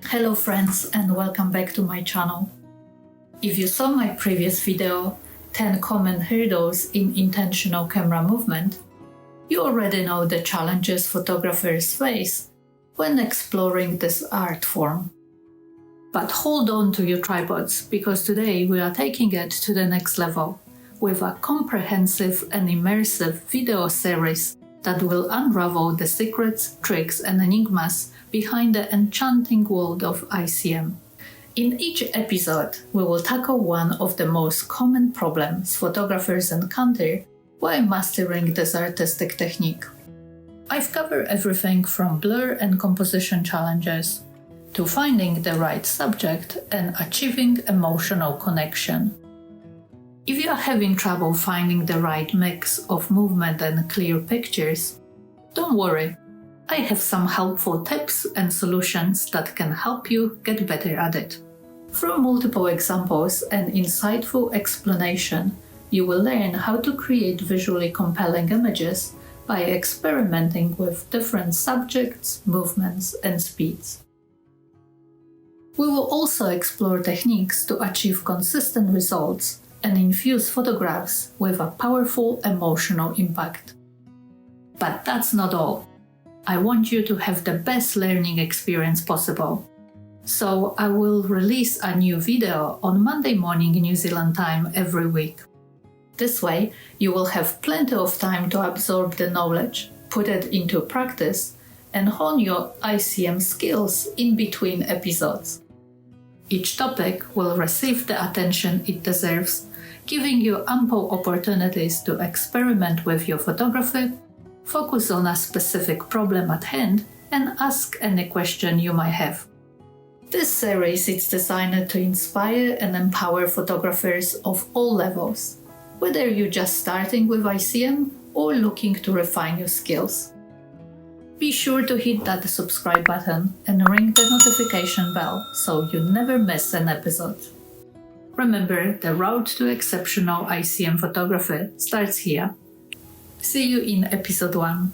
Hello friends and welcome back to my channel. If you saw my previous video, 10 common hurdles in intentional camera movement, you already know the challenges photographers face when exploring this art form. But hold on to your tripods, because today we are taking it to the next level with a comprehensive and immersive video series that will unravel the secrets, tricks and enigmas behind the enchanting world of ICM. In each episode, we will tackle one of the most common problems photographers encounter while mastering this artistic technique. I've covered everything from blur and composition challenges to finding the right subject and achieving emotional connection. If you are having trouble finding the right mix of movement and clear pictures, don't worry. I have some helpful tips and solutions that can help you get better at it. Through multiple examples and insightful explanation, you will learn how to create visually compelling images by experimenting with different subjects, movements, and speeds. We will also explore techniques to achieve consistent results and infuse photographs with a powerful emotional impact. But that's not all. I want you to have the best learning experience possible. So I will release a new video on Monday morning New Zealand time every week. This way, you will have plenty of time to absorb the knowledge, put it into practice, and hone your ICM skills in between episodes. Each topic will receive the attention it deserves, giving you ample opportunities to experiment with your photography, focus on a specific problem at hand, and ask any question you might have. This series is designed to inspire and empower photographers of all levels, whether you're just starting with ICM or looking to refine your skills. Be sure to hit that subscribe button and ring the notification bell so you never miss an episode. Remember, the road to exceptional ICM photography starts here. See you in episode 1.